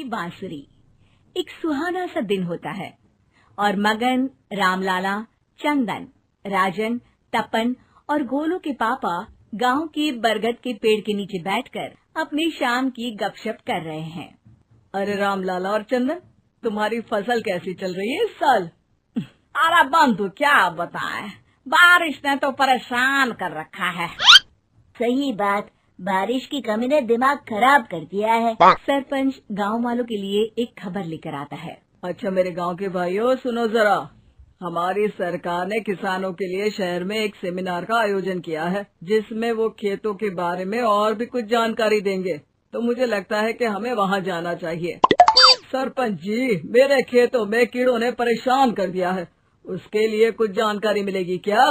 बांसुरी। एक सुहाना सा दिन होता है और मगन, रामलाला, चंदन, राजन, तपन और गोलू के पापा गांव के बरगद के पेड़ के नीचे बैठकर अपनी शाम की गपशप कर रहे हैं। अरे रामलाला और चंदन, तुम्हारी फसल कैसी चल रही है इस साल? अरे बंधु, क्या बताएं, बारिश ने तो परेशान कर रखा है। सही बात, बारिश की कमी ने दिमाग खराब कर दिया है। सरपंच गांव वालों के लिए एक खबर लेकर आता है। अच्छा मेरे गांव के भाइयों, सुनो जरा। हमारी सरकार ने किसानों के लिए शहर में एक सेमिनार का आयोजन किया है, जिसमें वो खेतों के बारे में और भी कुछ जानकारी देंगे। तो मुझे लगता है कि हमें वहां जाना चाहिए। सरपंच जी, मेरे खेतों में कीड़ों ने परेशान कर दिया है, उसके लिए कुछ जानकारी मिलेगी क्या?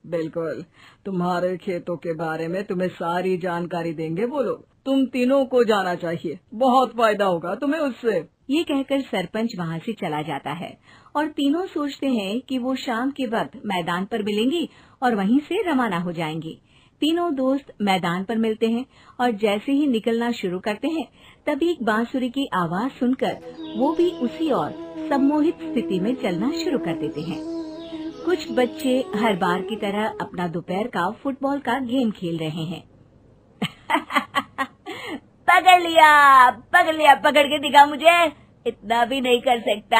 बिल्कुल, तुम्हारे खेतों के बारे में तुम्हें सारी जानकारी देंगे वो लोग। तुम तीनों को जाना चाहिए, बहुत फायदा होगा तुम्हें उससे। ये कहकर सरपंच वहाँ से चला जाता है और तीनों सोचते हैं कि वो शाम के वक्त मैदान पर मिलेंगे और वहीं से रवाना हो जाएंगे। तीनों दोस्त मैदान पर मिलते हैं और जैसे ही निकलना शुरू करते हैं तभी एक बांसुरी की आवाज सुनकर वो भी उसी ओर सम्मोहित स्थिति में चलना शुरू कर देते हैं। कुछ बच्चे हर बार की तरह अपना दोपहर का फुटबॉल का गेम खेल रहे हैं। पकड़ लिया, पकड़ के दिखा मुझे, इतना भी नहीं कर सकता।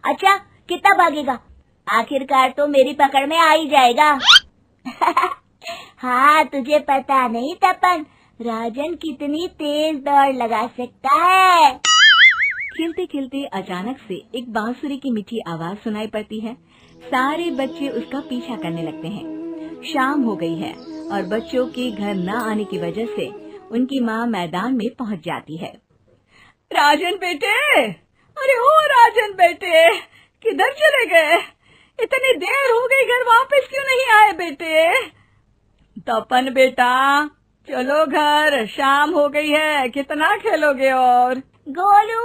अच्छा, कितना भागेगा? आखिरकार तो मेरी पकड़ में आ ही जाएगा। हाँ, तुझे पता नहीं तपन, राजन कितनी तेज दौड़ लगा सकता है। खेलते खेलते अचानक से एक बांसुरी की मीठी आवाज सुनाई पड़ती है। सारे बच्चे उसका पीछा करने लगते हैं। शाम हो गई है और बच्चों के घर न आने की वजह से उनकी माँ मैदान में पहुँच जाती है। राजन बेटे, अरे ओ राजन बेटे, किधर चले गए? इतनी देर हो गई, घर वापस क्यों नहीं आए बेटे? तपन बेटा, चलो घर, शाम हो गई है, कितना खेलोगे? और गोलू,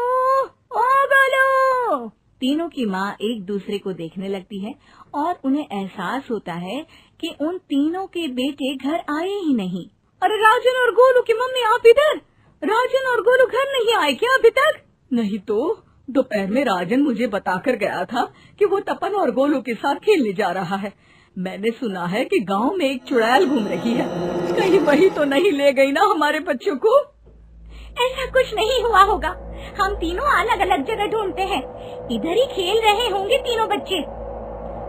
ओ गोलू। तीनों की माँ एक दूसरे को देखने लगती है और उन्हें एहसास होता है कि उन तीनों के बेटे घर आए ही नहीं। अरे राजन और गोलू की मम्मी, आप इधर? राजन और गोलू घर नहीं आए क्या अभी तक? नहीं तो दोपहर में राजन मुझे बताकर गया था कि वो तपन और गोलू के साथ खेलने जा रहा है। मैंने सुना है कि गांव में एक चुड़ैल घूम रही है, कहीं वही तो नहीं ले गई ना हमारे बच्चों को? ऐसा कुछ नहीं हुआ होगा, हम तीनों अलग अलग जगह ढूंढते हैं, इधर ही खेल रहे होंगे तीनों बच्चे।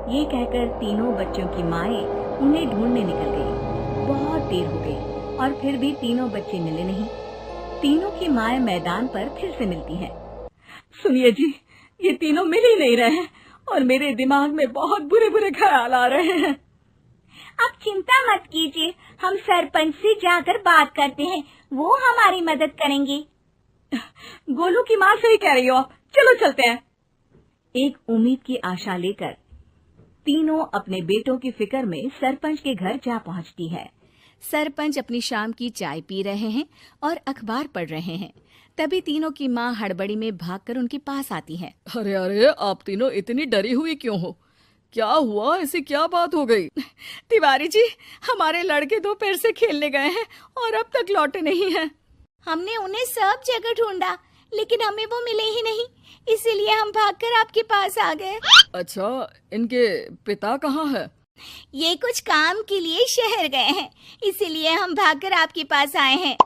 ये कहकर तीनों बच्चों की माएं उन्हें ढूंढने निकल गयी। बहुत देर हो गई और फिर भी तीनों बच्चे मिले नहीं। तीनों की माएं मैदान पर फिर से मिलती हैं। सुनिए जी, ये तीनों मिल ही नहीं रहे हैं और मेरे दिमाग में बहुत बुरे बुरे ख्याल आ रहे हैं। आप चिंता मत कीजिए, हम सरपंच से जाकर बात करते हैं, वो हमारी मदद करेंगे। गोलू की माँ सही कह रही हो, चलो चलते हैं। एक उम्मीद की आशा लेकर तीनों अपने बेटों की फिक्र में सरपंच के घर जा पहुंचती है। सरपंच अपनी शाम की चाय पी रहे हैं और अखबार पढ़ रहे हैं। तभी तीनों की माँ हड़बड़ी में भागकर उनके पास आती है। अरे अरे, आप तीनों इतनी डरी हुई क्यों हो? क्या हुआ? ऐसी क्या बात हो गई? तिवारी जी, हमारे लड़के दोपहर से खेलने गए हैं और अब तक लौटे नहीं हैं। हमने उन्हें सब जगह ढूंढा, लेकिन हमें वो मिले ही नहीं, इसीलिए हम भागकर आपके पास आ गए। अच्छा, इनके पिता कहाँ है? ये कुछ काम के लिए शहर गए हैं, इसीलिए हम भागकर आपके पास आए हैं।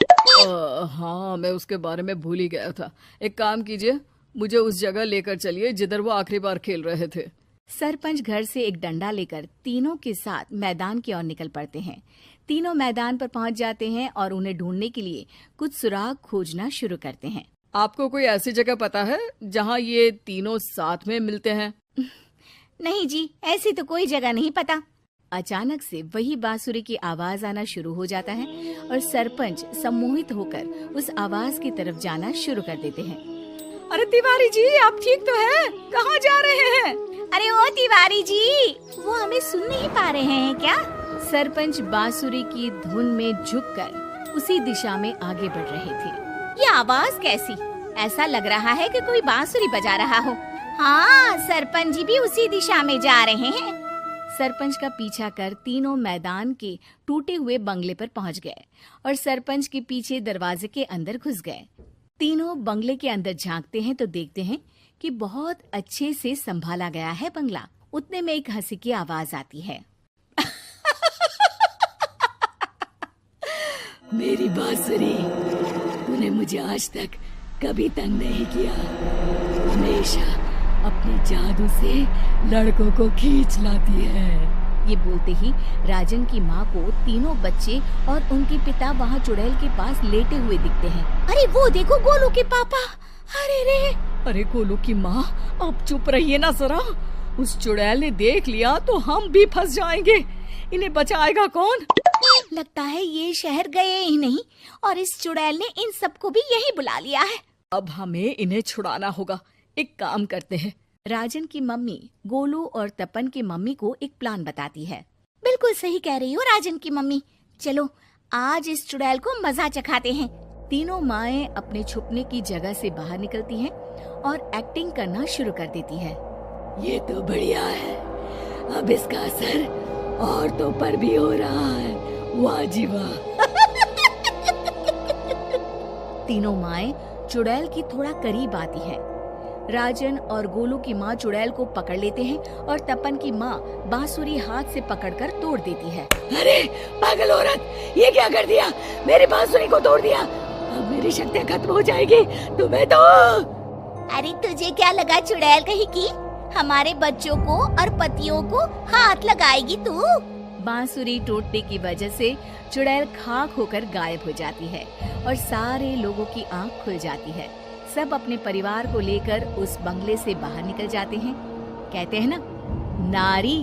हाँ, मैं उसके बारे में भूल ही गया था। एक काम कीजिए, मुझे उस जगह लेकर चलिए जिधर वो आखिरी बार खेल रहे थे। सरपंच घर से एक डंडा लेकर तीनों के साथ मैदान की ओर निकल पड़ते हैं। तीनों मैदान पर पहुंच जाते हैं और उन्हें ढूंढने के लिए कुछ सुराग खोजना शुरू करते हैं। आपको कोई ऐसी जगह पता है जहां ये तीनों साथ में मिलते हैं? नहीं जी, ऐसी तो कोई जगह नहीं पता। अचानक से वही बांसुरी की आवाज आना शुरू हो जाता है और सरपंच सम्मोहित होकर उस आवाज की तरफ जाना शुरू कर देते हैं। अरे तिवारी जी, आप ठीक तो हैं? कहाँ जा रहे हैं? अरे ओ तिवारी जी, वो हमें सुन नहीं पा रहे हैं क्या? सरपंच बांसुरी की धुन में झुककर उसी दिशा में आगे बढ़ रहे थे। ये आवाज कैसी? ऐसा लग रहा है कि कोई बांसुरी बजा रहा हो। हाँ, सरपंच जी भी उसी दिशा में जा रहे हैं। सरपंच का पीछा कर तीनों मैदान के टूटे हुए बंगले पर पहुंच गए और सरपंच के पीछे दरवाजे के अंदर घुस गए। तीनों बंगले के अंदर झांकते हैं तो देखते हैं कि बहुत अच्छे से संभाला गया है बंगला। उतने में एक हंसी की आवाज आती है। मेरी बांसुरी, तूने मुझे आज तक कभी तंग नहीं किया। हमेशा अपने जादू से लड़कों को खींच लाती है। ये बोलते ही राजन की माँ को तीनों बच्चे और उनके पिता वहाँ चुड़ैल के पास लेटे हुए दिखते हैं। अरे वो देखो गोलू के पापा। अरे रे। अरे गोलू की माँ, अब चुप रहिए ना जरा। उस चुड़ैल ने देख लिया तो हम भी फंस जाएंगे। इन्हें बचाएगा कौन? लगता है ये शहर गए ही नहीं और इस चुड़ैल ने इन सबको भी यही बुला लिया है। अब हमें इन्हें छुड़ाना होगा। एक काम करते हैं। राजन की मम्मी गोलू और तपन की मम्मी को एक प्लान बताती है। बिल्कुल सही कह रही हो राजन की मम्मी। चलो आज इस चुड़ैल को मजा चखाते हैं। तीनों माएं अपने छुपने की जगह से बाहर निकलती हैं और एक्टिंग करना शुरू कर देती है। ये तो बढ़िया है। अब इसका असर औरतों पर भी हो रहा है। वाह जी वाह। तीनों माएं चुड़ैल की थोड़ा करीब आती हैं। राजन और गोलू की माँ चुड़ैल को पकड़ लेते हैं और तपन की माँ बांसुरी हाथ से पकड़कर तोड़ देती है। अरे पागल औरत, ये क्या कर दिया? मेरी बांसुरी को तोड़ दिया। अब मेरी शक्तियाँ खत्म हो जाएगी। तुम्हें तो अरे तुझे क्या लगा चुड़ैल कहीं की हमारे बच्चों को और पतियों को हाथ लगाएगी तू? बांसुरी टूटने की वजह से चुड़ैल खाक होकर गायब हो जाती है और सारे लोगों की आंख खुल जाती है। सब अपने परिवार को लेकर उस बंगले से बाहर निकल जाते हैं। कहते हैं ना, नारी